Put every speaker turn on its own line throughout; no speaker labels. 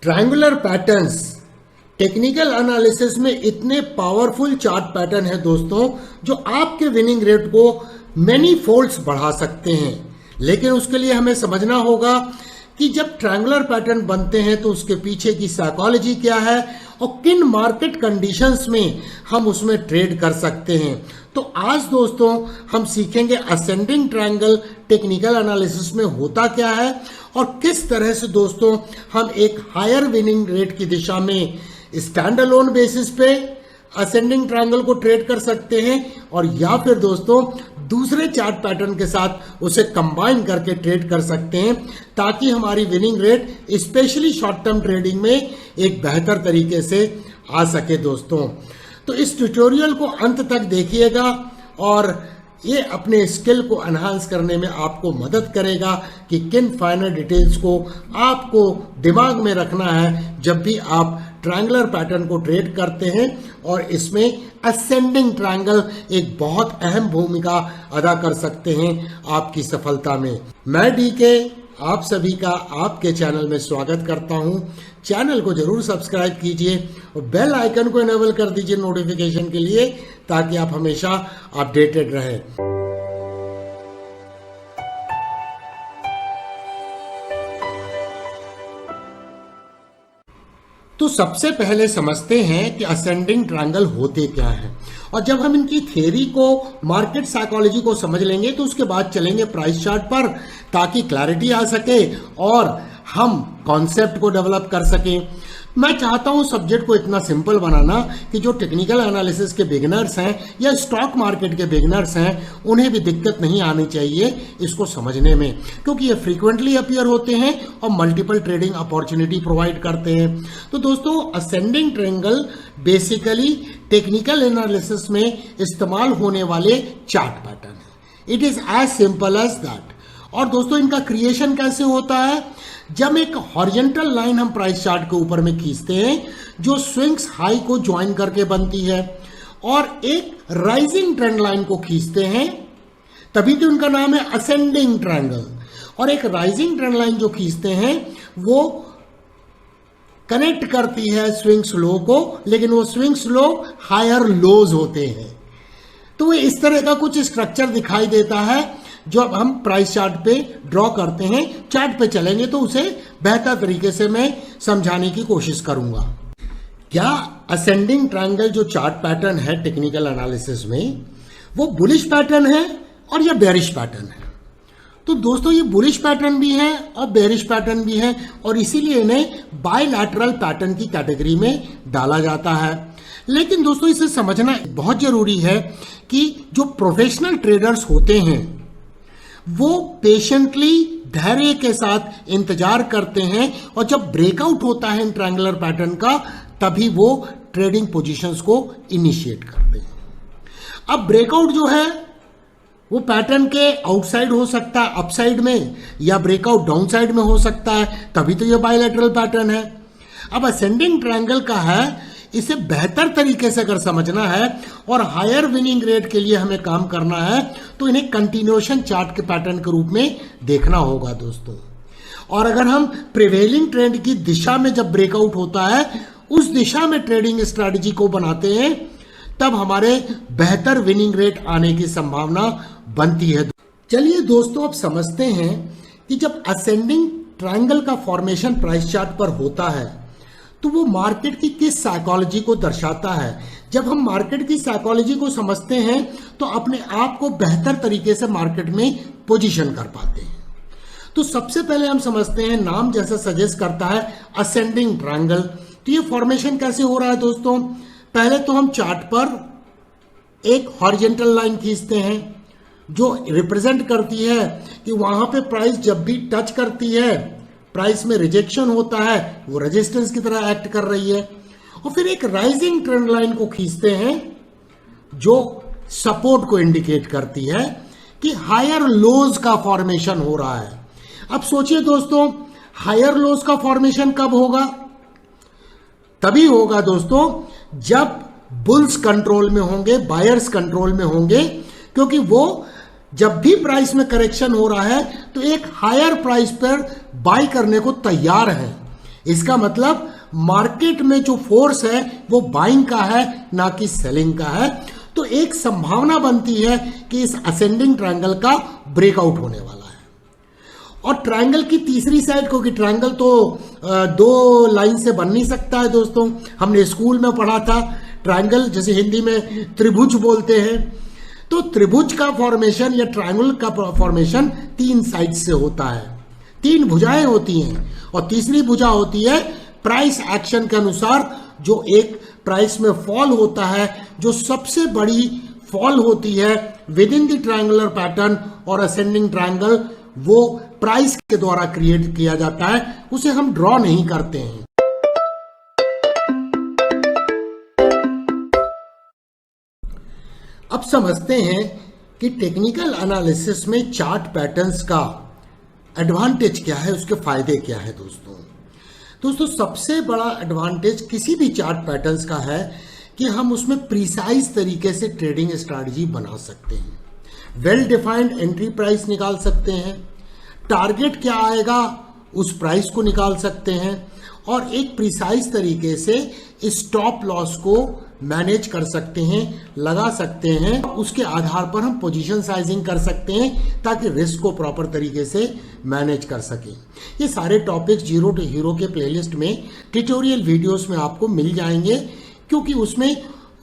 Triangular patterns technical analysis में इतने powerful chart pattern है दोस्तों, जो आपके विनिंग रेट को मैनी फोल्ड्स बढ़ा सकते हैं। लेकिन उसके लिए हमें समझना होगा कि जब ट्रायंगुलर पैटर्न बनते हैं तो उसके पीछे की साइकोलॉजी क्या है और किन मार्केट कंडीशंस में हम उसमें ट्रेड कर सकते हैं। तो आज दोस्तों हम सीखेंगे असेंडिंग ट्रायंगल टेक्निकल एनालिसिस में होता क्या है और किस तरह से दोस्तों हम एक हायर विनिंग रेट की दिशा में स्टैंड अलोन बेसिस पे असेंडिंग ट्रायंगल को ट्रेड कर सकते हैं, और या फिर दोस्तों दूसरे चार्ट पैटर्न के साथ उसे कंबाइन करके ट्रेड कर सकते हैं, ताकि हमारी winning rate specially short term trading में एक बेहतर तरीके से आ सके दोस्तों। तो इस ट्यूटोरियल को अंत तक देखिएगा और ये अपने स्किल को एनहांस करने में आपको मदद करेगा कि किन फाइनल डिटेल्स को आपको दिमाग में रखना है जब भी आप ट्रायंगुलर पैटर्न को ट्रेड करते हैं, और इसमें असेंडिंग ट्रायंगल एक बहुत अहम भूमिका अदा कर सकते हैं आपकी सफलता में। मैं डीके आप सभी का आपके चैनल में स्वागत करता हूं। चैनल को जरूर सब्सक्राइब कीजिए और बेल आइकन को इनेबल कर दीजिए नोटिफिकेशन के लिए, ताकि आप हमेशा अपडेटेड रहें। तो सबसे पहले समझते हैं कि असेंडिंग ट्रायंगल होते क्या हैं, और जब हम इनकी थ्योरी को, मार्केट साइकोलॉजी को समझ लेंगे तो उसके बाद चलेंगे प्राइस चार्ट पर, ताकि क्लैरिटी आ सके और हम कॉन्सेप्ट को डेवलप कर सकें। मैं चाहता हूं सब्जेक्ट को इतना सिंपल बनाना कि जो टेक्निकल एनालिसिस के बिगिनर्स हैं या स्टॉक मार्केट के बिगिनर्स हैं, उन्हें भी दिक्कत नहीं आनी चाहिए इसको समझने में, क्योंकि ये फ्रीक्वेंटली अपीयर होते हैं और मल्टीपल ट्रेडिंग अपॉर्चुनिटी प्रोवाइड करते हैं। तो दोस्तों ascending triangle basically technical analysis में इस्तेमाल होने वाले चार्ट पैटर्न है। It is as simple as that. और दोस्तों इनका क्रिएशन कैसे होता है? जब एक हॉरिजॉन्टल लाइन हम प्राइस चार्ट के ऊपर में खींचते हैं जो स्विंग्स हाई को ज्वाइन करके बनती है, और एक राइजिंग ट्रेंड लाइन को खींचते हैं, तभी तो उनका नाम है असेंडिंग ट्रायंगल। और एक राइजिंग ट्रेंड लाइन जो खींचते हैं वो कनेक्ट करती है स्विंग्स लो को, लेकिन वो स्विंग्स लो हायर लोज होते हैं। तो इस तरह का कुछ स्ट्रक्चर दिखाई देता है जो अब हम प्राइस चार्ट पे ड्रॉ करते हैं। चार्ट पे चलेंगे तो उसे बेहतर तरीके से मैं समझाने की कोशिश करूंगा। क्या असेंडिंग ट्रायंगल जो चार्ट पैटर्न है टेक्निकल एनालिसिस में, वो बुलिश पैटर्न है और या बेरिश पैटर्न है? तो दोस्तों ये बुलिश पैटर्न भी है और बेरिश पैटर्न भी है, और इसीलिए इन्हें बायलैटरल पैटर्न की कैटेगरी में डाला जाता है। लेकिन दोस्तों इसे समझना बहुत जरूरी है कि जो प्रोफेशनल ट्रेडर्स होते हैं वो पेशेंटली धैर्य के साथ इंतजार करते हैं, और जब ब्रेकआउट होता है इन ट्रायंगुलर पैटर्न का, तभी वो ट्रेडिंग पोजीशंस को इनिशिएट करते हैं। अब ब्रेकआउट जो है वो पैटर्न के आउटसाइड हो सकता है अपसाइड में, या ब्रेकआउट डाउन साइड में हो सकता है, तभी तो ये बायलैटरल पैटर्न है। अब असेंडिंग ट्रायंगल का है, इसे बेहतर तरीके से अगर समझना है और हायर विनिंग रेट के लिए हमें काम करना है, तो इन्हें कंटिन्यूएशन चार्ट के पैटर्न के रूप में देखना होगा दोस्तों। और अगर हम प्रिवेलिंग ट्रेंड की दिशा में जब ब्रेकआउट होता है, उस दिशा में ट्रेडिंग स्ट्रैटेजी को बनाते हैं, तब हमारे बेहतर विनिंग रेट आने की संभावना बनती है। चलिए दोस्तों अब समझते हैं कि जब असेंडिंग ट्रायंगल का फॉर्मेशन प्राइस चार्ट पर होता है तो वो मार्केट की किस साइकोलॉजी को दर्शाता है। जब हम मार्केट की साइकोलॉजी को समझते हैं तो अपने आप को बेहतर तरीके से मार्केट में पोजीशन कर पाते हैं। तो सबसे पहले हम समझते हैं, नाम जैसा सजेस्ट करता है असेंडिंग ट्रायंगल। तो ये फॉर्मेशन कैसे हो रहा है दोस्तों? पहले तो हम चार्ट पर एक हॉरिजॉन्टल लाइन खींचते हैं जो रिप्रेजेंट करती है कि वहां पे प्राइस जब भी टच करती है, प्राइस में रिजेक्शन होता है, वो रेजिस्टेंस की तरह एक्ट कर रही है। और फिर एक राइजिंग ट्रेंड लाइन को खींचते हैं जो सपोर्ट को इंडिकेट करती है कि हायर लोज का फॉर्मेशन हो रहा है। अब सोचिए दोस्तों, हायर लोज का फॉर्मेशन कब होगा? तभी होगा दोस्तों जब बुल्स कंट्रोल में होंगे, बायर्स कंट्रोल में होंगे, क्योंकि वो जब भी प्राइस में करेक्शन हो रहा है तो एक हायर प्राइस पर बाय करने को तैयार है। इसका मतलब मार्केट में जो फोर्स है वो बाइंग का है, ना कि सेलिंग का है। तो एक संभावना बनती है कि इस असेंडिंग ट्रायंगल का ब्रेकआउट होने वाला है। और ट्रायंगल की तीसरी साइड, क्योंकि ट्रायंगल तो दो लाइन से बन नहीं सकता है दोस्तों, हमने स्कूल में पढ़ा था ट्रायंगल, जैसे हिंदी में त्रिभुज बोलते हैं। तो त्रिभुज का फॉर्मेशन या ट्रायंगल का फॉर्मेशन तीन साइड से होता है, तीन भुजाएं होती हैं, और तीसरी भुजा होती है प्राइस एक्शन के अनुसार जो एक प्राइस में फॉल होता है, जो सबसे बड़ी फॉल होती है with in the triangular pattern और असेंडिंग ट्रायंगल, वो प्राइस के द्वारा क्रिएट किया जाता है, उसे हम ड्रॉ नहीं करते हैं। अब समझते हैं कि टेक्निकल एनालिसिस में चार्ट पैटर्न्स का एडवांटेज क्या है, उसके फायदे क्या है दोस्तों सबसे बड़ा एडवांटेज किसी भी चार्ट पैटर्न्स का है कि हम उसमें प्रिसाइज तरीके से ट्रेडिंग स्ट्रैटेजी बना सकते हैं। वेल डिफाइंड एंट्री प्राइस निकाल सकते हैं, टारगेट क्या आएगा उस प्राइस को निकाल सकते हैं, और एक प्रिसाइज तरीके से स्टॉप लॉस को मैनेज कर सकते हैं, लगा सकते हैं। उसके आधार पर हम पोजीशन साइजिंग कर सकते हैं ताकि रिस्क को प्रॉपर तरीके से मैनेज कर सकें। ये सारे टॉपिक्स जीरो टू हीरो के प्लेलिस्ट में ट्यूटोरियल वीडियोस में आपको मिल जाएंगे, क्योंकि उसमें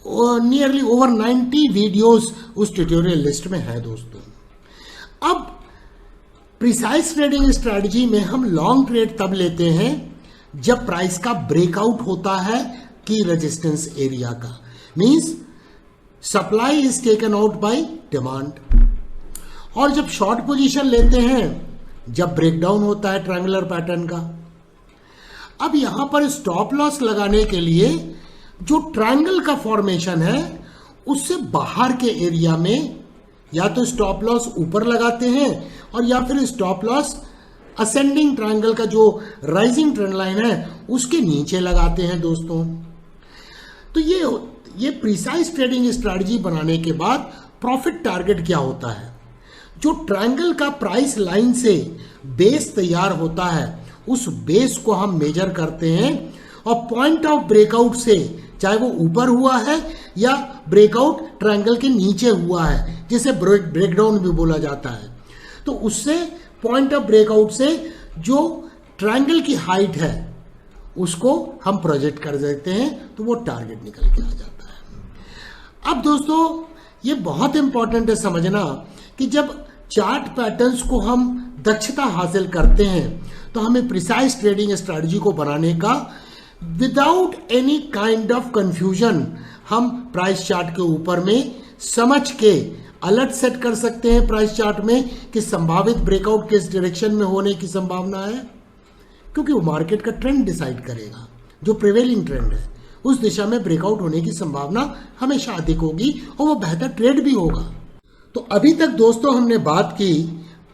नियरली ओवर 90 वीडियोस उस ट्यूटोरियल लिस्ट में है दोस्तों। अब प्रिसाइज ट्रेडिंग स्ट्रैटेजी में हम लॉन्ग ट्रेड तब लेते हैं जब प्राइस का ब्रेकआउट होता है की रेजिस्टेंस एरिया का, means supply is taken out by demand. और जब शॉर्ट पोजीशन लेते हैं जब ब्रेकडाउन होता है ट्रायंगुलर पैटर्न का। अब यहां पर स्टॉप लॉस लगाने के लिए जो ट्रायंगल का फॉर्मेशन है उससे बाहर के एरिया में या तो स्टॉप लॉस ऊपर लगाते हैं और या फिर स्टॉप लॉस असेंडिंग ट्रायंगल का जो राइजिंग ट्रेंड लाइन है उसके नीचे लगाते हैं दोस्तों। तो ये प्रिसाइज ट्रेडिंग स्ट्रैटेजी बनाने के बाद प्रॉफिट टारगेट क्या होता है, जो ट्रायंगल का प्राइस लाइन से बेस तैयार होता है उस बेस को हम मेजर करते हैं, और पॉइंट ऑफ ब्रेकआउट से, चाहे वो ऊपर हुआ है या ब्रेकआउट ट्रायंगल के नीचे हुआ है जिसे ब्रेकडाउन भी बोला जाता है, तो उससे पॉइंट ऑफ ब्रेकआउट से जो ट्रायंगल की हाइट है उसको हम प्रोजेक्ट कर देते हैं, तो वो टारगेट निकल के आ जाता है। अब दोस्तों ये बहुत इंपॉर्टेंट है समझना कि जब चार्ट पैटर्न्स को हम दक्षता हासिल करते हैं तो हमें प्रिसाइज ट्रेडिंग स्ट्रैटेजी को बनाने का without any kind of confusion हम प्राइस चार्ट के ऊपर में समझ के अलर्ट सेट कर सकते हैं प्राइस चार्ट में कि संभावित ब्रेकआउट किस डायरेक्शन में होने की संभावना है, क्योंकि वो मार्केट का ट्रेंड डिसाइड करेगा। जो प्रिवेलिंग ट्रेंड है उस दिशा में ब्रेकआउट होने की संभावना हमेशा अधिक होगी और वो बेहतर ट्रेड भी होगा। तो अभी तक दोस्तों हमने बात की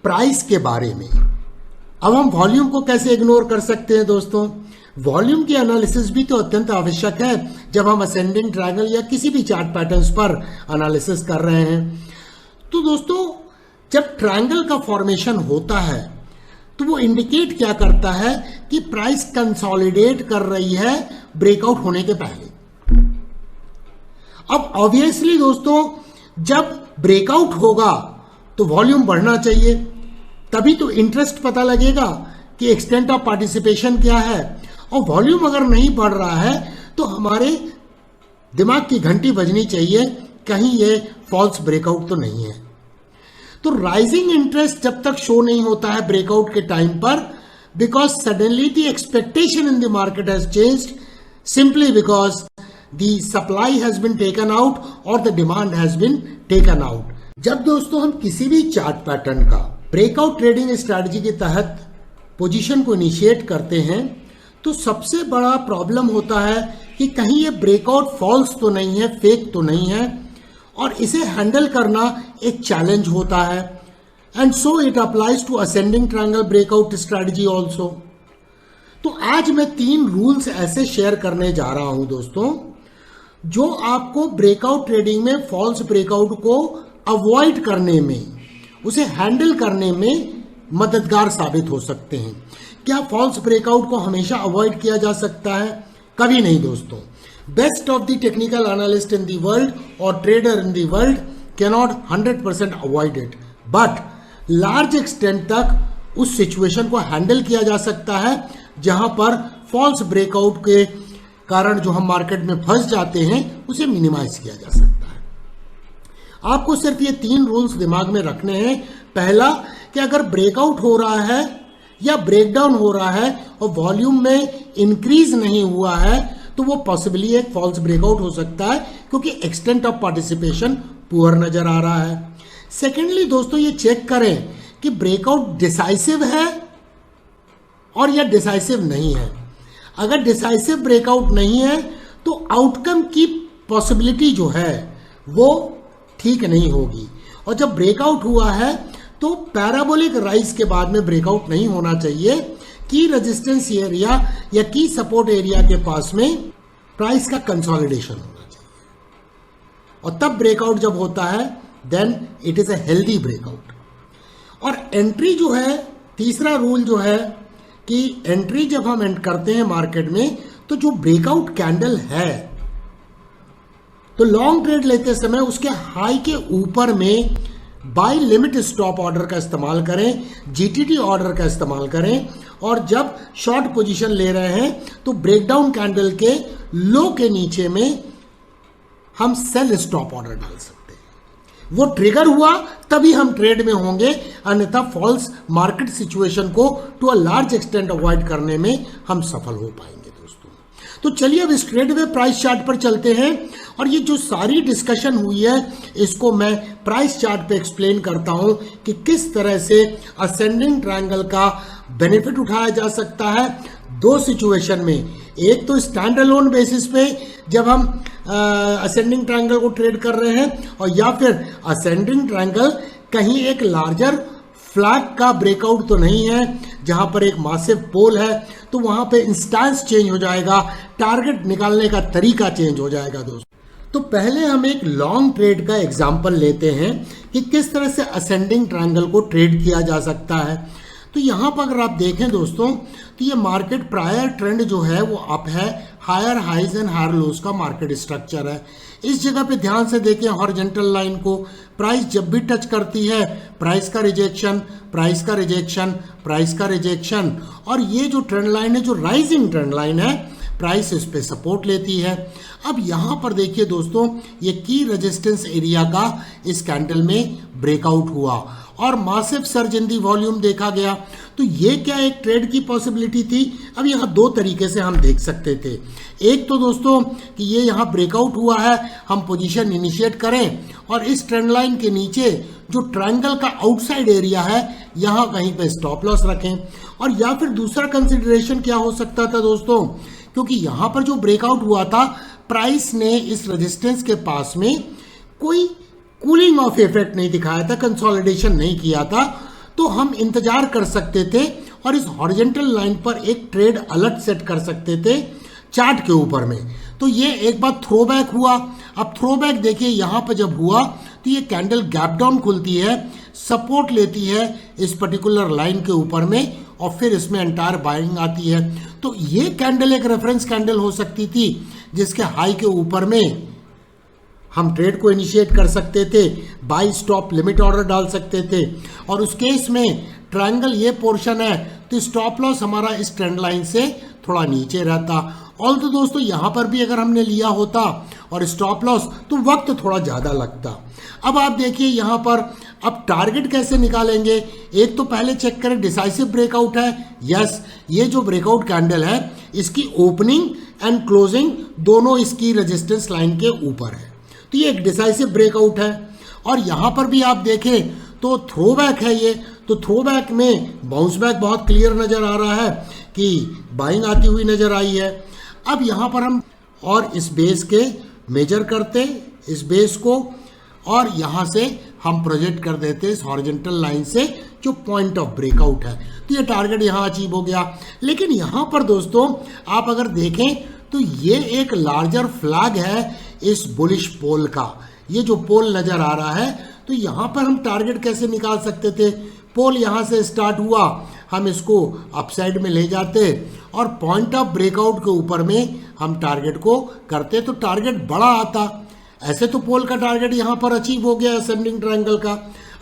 प्राइस के बारे में। अब हम वॉल्यूम को कैसे इग्नोर कर सकते हैं दोस्तों। वॉल्यूम की एनालिसिस भी तो अत्यंत आवश्यक है जब हम असेंडिंग ट्रायंगल या किसी भी चार्ट पैटर्न्स पर एनालिसिस कर रहे हैं। तो दोस्तों जब ट्रायंगल का फॉर्मेशन होता है तो वो इंडिकेट क्या करता है कि प्राइस कंसोलिडेट कर रही है ब्रेकआउट होने के पहले। अब ऑब्वियसली दोस्तों जब ब्रेकआउट होगा तो वॉल्यूम बढ़ना चाहिए, तभी तो इंटरेस्ट पता लगेगा कि एक्सटेंट ऑफ पार्टिसिपेशन क्या है। और वॉल्यूम अगर नहीं बढ़ रहा है तो हमारे दिमाग की घंटी बजनी चाहिए, कहीं ये फॉल्स ब्रेकआउट तो नहीं है। तो राइजिंग इंटरेस्ट जब तक शो नहीं होता है ब्रेकआउट के टाइम पर, because suddenly the expectation in the market has changed, simply because the supply has been taken out और the demand has been taken out. जब दोस्तों हम किसी भी चार्ट पैटर्न का ब्रेकआउट ट्रेडिंग स्ट्रैटेजी के तहत पोजीशन को इनिशिएट करते हैं तो सबसे बड़ा प्रॉब्लम होता है कि कहीं ये ब्रेकआउट फॉल्स तो नहीं है, फेक तो नहीं है, और इसे हैंडल करना एक चैलेंज होता है। And so it applies to ascending triangle breakout strategy also. तो आज मैं 3 रूल्स ऐसे शेयर करने जा रहा हूं दोस्तों जो आपको ब्रेकआउट ट्रेडिंग में फॉल्स ब्रेकआउट को अवॉइड करने में, उसे हैंडल करने में मददगार साबित हो सकते हैं। क्या फॉल्स ब्रेकआउट को हमेशा अवॉइड किया जा सकता है? कभी नहीं दोस्तों। Best of the technical analyst in the world और trader in the world cannot 100% avoid it, but large extent तक उस सिचुएशन को हैंडल किया जा सकता है जहां पर फॉल्स ब्रेकआउट के कारण जो हम मार्केट में फंस जाते हैं उसे मिनिमाइज किया जा सकता है। आपको सिर्फ ये 3 रूल्स दिमाग में रखने हैं। पहला कि अगर ब्रेकआउट हो रहा है या ब्रेकडाउन हो रहा है और वॉल्यूम में इंक्रीज नहीं हुआ है तो वो पॉसिबली एक फॉल्स ब्रेकआउट हो सकता है, क्योंकि एक्सटेंट ऑफ पार्टिसिपेशन पुअर नजर आ रहा है। सेकेंडली दोस्तों, ये चेक करें कि ब्रेकआउट डिसाइसिव है और या डिसाइसिव नहीं है। अगर डिसाइसिव ब्रेकआउट नहीं है तो आउटकम की पॉसिबिलिटी जो है वो ठीक नहीं होगी, और जब ब्रेकआउट हुआ है तो पैराबोलिक राइज के बाद में ब्रेकआउट नहीं होना चाहिए। की रेजिस्टेंस एरिया या की सपोर्ट एरिया के पास में प्राइस का कंसोलिडेशन होना चाहिए, और तब ब्रेकआउट जब होता है then it is a healthy breakout. और एंट्री जो है, तीसरा रूल जो है कि एंट्री जब हम एंटर करते हैं मार्केट में तो जो ब्रेकआउट कैंडल है तो लॉन्ग ट्रेड लेते समय उसके हाई के ऊपर में बाय लिमिट स्टॉप ऑर्डर का इस्तेमाल करें, जीटीटी ऑर्डर का इस्तेमाल करें, और जब शॉर्ट पोजीशन ले रहे हैं तो ब्रेकडाउन कैंडल के लो के नीचे में हम सेल स्टॉप ऑर्डर डाल सकते हैं। वो ट्रिगर हुआ तभी हम ट्रेड में होंगे, अन्यथा फॉल्स मार्केट सिचुएशन को to a large extent avoid करने में हम सफल हो पाएंगे दोस्तों। तो चलिए अब स्ट्रेट वे प्राइस चार्ट पर चलते हैं, और ये जो सारी डिस्कशन हुई है इसको मैं प्राइस चार्ट पे एक्सप्लेन करता हूं कि किस तरह से असेंडिंग ट्रायंगल का बेनिफिट उठाया जा सकता है 2 सिचुएशन में। एक तो स्टैंड अलोन बेसिस पे जब हम असेंडिंग ट्रायंगल को ट्रेड कर रहे हैं, और या फिर असेंडिंग ट्रायंगल कहीं एक लार्जर फ्लैग का ब्रेकआउट तो नहीं है जहां पर एक मासिव पोल है, तो वहां पे इंस्टेंस चेंज हो जाएगा, टारगेट निकालने का तरीका चेंज हो जाएगा दोस्तों। तो पहले हम एक लॉन्ग ट्रेड का एग्जांपल लेते हैं कि किस तरह से असेंडिंग ट्रायंगल को ट्रेड किया जा सकता है। तो यहाँ पर अगर आप देखें दोस्तों तो ये मार्केट प्रायर ट्रेंड जो है वो अप है, higher highs and higher lows का मार्केट स्ट्रक्चर है। इस जगह पे ध्यान से देखें हॉरिजॉन्टल लाइन को, प्राइस जब भी टच करती है प्राइस का रिजेक्शन, प्राइस का रिजेक्शन, प्राइस का रिजेक्शन, और ये जो ट्रेंड लाइन है जो राइजिंग ट्रेंड लाइन है प्राइस इस पे सपोर्ट लेती है। अब यहाँ पर देखिए दोस्तों ये की रेजिस्टेंस एरिया का इस कैंडल में ब्रेकआउट हुआ और massive surge in the volume देखा गया। तो ये क्या एक ट्रेड की पॉसिबिलिटी थी? अब यहाँ 2 तरीके से हम देख सकते थे। एक तो दोस्तों कि ये यहाँ ब्रेकआउट हुआ है, हम पोजीशन इनिशिएट करें और इस ट्रेंड लाइन के नीचे जो ट्रायंगल का आउटसाइड एरिया है यहाँ कहीं पे स्टॉप लॉस रखें। और या फिर दूसरा कंसिडरेशन क्या हो सकता था दोस्तों, क्योंकि यहाँ पर जो ब्रेकआउट हुआ था प्राइस ने इस रेजिस्टेंस के पास में कोई कूलिंग ऑफ इफेक्ट नहीं दिखाया था, कंसोलिडेशन नहीं किया था, तो हम इंतजार कर सकते थे और इस हॉरिजॉन्टल लाइन पर एक ट्रेड अलर्ट सेट कर सकते थे चार्ट के ऊपर में। तो ये एक बार थ्रोबैक हुआ। अब थ्रोबैक देखिए यहाँ पर जब हुआ तो ये कैंडल गैप डाउन खुलती है, सपोर्ट लेती है इस पर्टिकुलर लाइन के ऊपर में और फिर इसमें एंटायर बाइंग आती है। तो ये कैंडल एक रेफरेंस कैंडल हो सकती थी जिसके हाई के ऊपर में हम ट्रेड को इनिशिएट कर सकते थे, बाई स्टॉप लिमिट ऑर्डर डाल सकते थे, और उस केस में ट्रायंगल ये पोर्शन है तो स्टॉप लॉस हमारा इस ट्रेंड लाइन से थोड़ा नीचे रहता। और तो दोस्तों यहाँ पर भी अगर हमने लिया होता और स्टॉप लॉस तो वक्त थोड़ा ज़्यादा लगता। अब आप देखिए यहाँ पर अब टारगेट कैसे निकालेंगे। एक तो पहले चेक करें डिसाइसिव ब्रेकआउट है। यस, ये जो ब्रेकआउट कैंडल है इसकी ओपनिंग एंड क्लोजिंग दोनों इसकी रेजिस्टेंस लाइन के ऊपर है, तो ये एक डिसाइसिव ब्रेकआउट है। और यहाँ पर भी आप देखें तो थ्रोबैक है ये, तो थ्रोबैक में बाउंस बैक बहुत क्लियर नज़र आ रहा है कि बाइंग आती हुई नज़र आई है। अब यहाँ पर हम और इस बेस के मेजर करते इस बेस को और यहाँ से हम प्रोजेक्ट कर देते इस हॉरिजॉन्टल लाइन से जो पॉइंट ऑफ ब्रेकआउट है, तो ये टारगेट यहाँ अचीव हो गया। लेकिन यहाँ पर दोस्तों आप अगर देखें तो ये एक लार्जर फ्लैग है इस बुलिश पोल का, ये जो पोल नज़र आ रहा है, तो यहाँ पर हम टारगेट कैसे निकाल सकते थे? पोल यहाँ से स्टार्ट हुआ, हम इसको अपसाइड में ले जाते और पॉइंट ऑफ ब्रेकआउट के ऊपर में हम टारगेट को करते तो टारगेट बड़ा आता। ऐसे तो पोल का टारगेट यहाँ पर अचीव हो गया असेंडिंग ट्रायंगल का।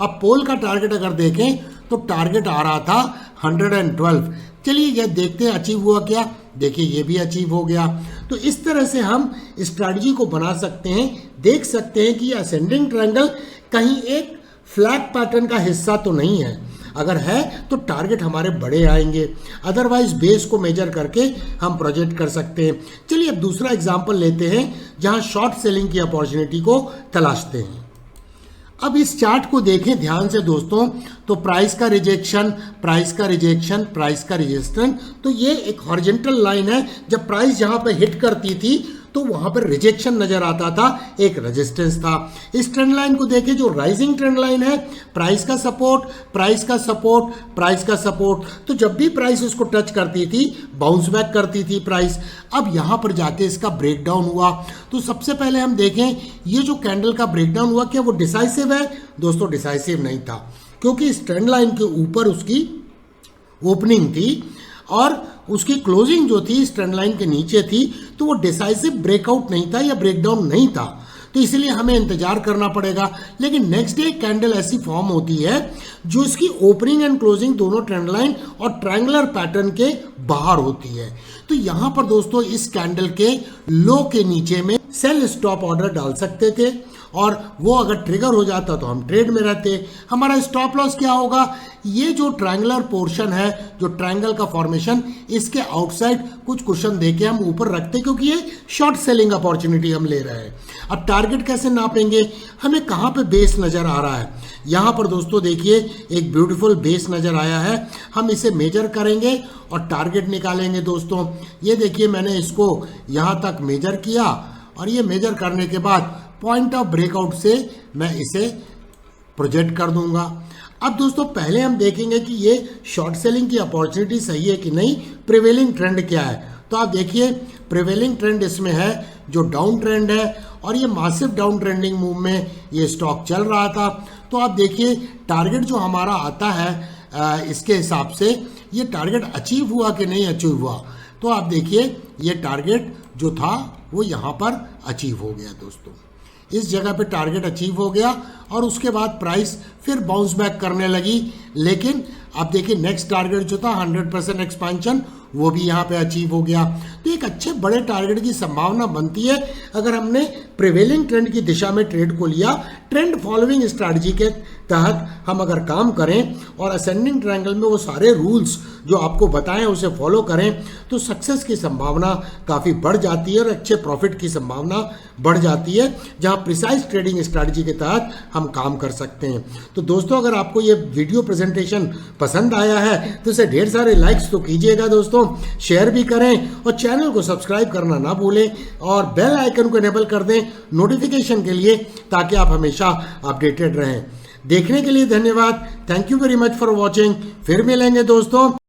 अब पोल का टारगेट अगर देखें तो टारगेट आ रहा था 112। चलिए ये देखते हैं अचीव हुआ क्या। देखिए ये भी अचीव हो गया। तो इस तरह से हम स्ट्रैटेजी को बना सकते हैं। देख सकते हैं कि ये असेंडिंग ट्रायंगल कहीं एक फ्लैग पैटर्न का हिस्सा तो नहीं है। अगर है तो टारगेट हमारे बड़े आएंगे, अदरवाइज बेस को मेजर करके हम प्रोजेक्ट कर सकते हैं। चलिए अब दूसरा एग्जांपल लेते हैं जहां शॉर्ट सेलिंग की अपॉर्चुनिटी को तलाशते हैं। अब इस चार्ट को देखें ध्यान से दोस्तों, तो प्राइस का रिजेक्शन, प्राइस का रिजेक्शन, प्राइस का रेजिस्टेंस, तो ये एक हॉरिजॉन्टल लाइन है। जब प्राइस जहां पर हिट करती थी तो वहां पर रिजेक्शन नजर आता था, एक रेजिस्टेंस था। इस ट्रेंड लाइन को देखें जो राइजिंग ट्रेंड लाइन है, प्राइस का सपोर्ट, प्राइस का सपोर्ट, प्राइस का सपोर्ट, तो जब भी प्राइस उसको टच करती थी बाउंस बैक करती थी प्राइस। अब यहां पर जाके इसका ब्रेकडाउन हुआ। तो सबसे पहले हम देखें ये जो कैंडल का ब्रेकडाउन हुआ क्या वो डिसाइसिव है? दोस्तों डिसाइसिव नहीं था, क्योंकि इस ट्रेंड लाइन के ऊपर उसकी ओपनिंग थी और उसकी क्लोजिंग जो थी इस ट्रेंड लाइन के नीचे थी, तो वो डिसाइसिव ब्रेकआउट नहीं था या ब्रेकडाउन नहीं था। तो इसलिए हमें इंतजार करना पड़ेगा। लेकिन नेक्स्ट डे कैंडल ऐसी फॉर्म होती है जो इसकी ओपनिंग एंड क्लोजिंग दोनों ट्रेंड लाइन और ट्रायंगुलर पैटर्न के बाहर होती है। तो यहां पर दोस्तों इस कैंडल के लो के नीचे में सेल स्टॉप ऑर्डर डाल सकते थे और वो अगर ट्रिगर हो जाता तो हम ट्रेड में रहते। हमारा स्टॉप लॉस क्या होगा? ये जो ट्रायंगुलर पोर्शन है, जो ट्रायंगल का फॉर्मेशन, इसके आउटसाइड कुछ कुशन देके हम ऊपर रखते, क्योंकि ये शॉर्ट सेलिंग अपॉर्चुनिटी हम ले रहे हैं। अब टारगेट कैसे नापेंगे? हमें कहाँ पे बेस नजर आ रहा है? यहाँ पर दोस्तों देखिए एक ब्यूटीफुल बेस नजर आया है। हम इसे मेजर करेंगे और टारगेट निकालेंगे दोस्तों। ये देखिए मैंने इसको यहाँ तक मेजर किया और ये मेजर करने के बाद पॉइंट ऑफ ब्रेकआउट से मैं इसे प्रोजेक्ट कर दूंगा। अब दोस्तों पहले हम देखेंगे कि ये शॉर्ट सेलिंग की अपॉर्चुनिटी सही है कि नहीं, प्रिवेलिंग ट्रेंड क्या है। तो आप देखिए प्रिवेलिंग ट्रेंड इसमें है जो डाउन ट्रेंड है और ये मासिव डाउन ट्रेंडिंग मूव में ये स्टॉक चल रहा था। तो आप देखिए टारगेट जो हमारा आता है इसके हिसाब से ये टारगेट अचीव हुआ कि नहीं अचीव हुआ। तो आप देखिए ये टारगेट जो था वो यहाँ पर अचीव हो गया दोस्तों। इस जगह पे टारगेट अचीव हो गया और उसके बाद प्राइस फिर बाउंस बैक करने लगी। लेकिन आप देखिए नेक्स्ट टारगेट जो था 100% एक्सपेंशन वो भी यहाँ पे अचीव हो गया। तो एक अच्छे बड़े टारगेट की संभावना बनती है अगर हमने प्रिवेलिंग ट्रेंड की दिशा में ट्रेड को लिया। ट्रेंड फॉलोइंग स्ट्रैटेजी के तहत हम अगर काम करें और असेंडिंग ट्रायंगल में वो सारे रूल्स जो आपको बताएं उसे फॉलो करें तो सक्सेस की संभावना काफ़ी बढ़ जाती है और अच्छे प्रॉफिट की संभावना बढ़ जाती है, जहां प्रिसाइज ट्रेडिंग स्ट्रैटेजी के तहत हम काम कर सकते हैं। तो दोस्तों अगर आपको ये वीडियो प्रेजेंटेशन पसंद आया है तो इसे ढेर सारे लाइक्स तो कीजिएगा दोस्तों, शेयर भी करें और चैनल को सब्सक्राइब करना ना भूलें और बेल आइकन को इनेबल कर दें नोटिफिकेशन के लिए, ताकि आप हमेशा अपडेटेड रहें। देखने के लिए धन्यवाद। Thank you very much for watching. फिर मिलेंगे दोस्तों।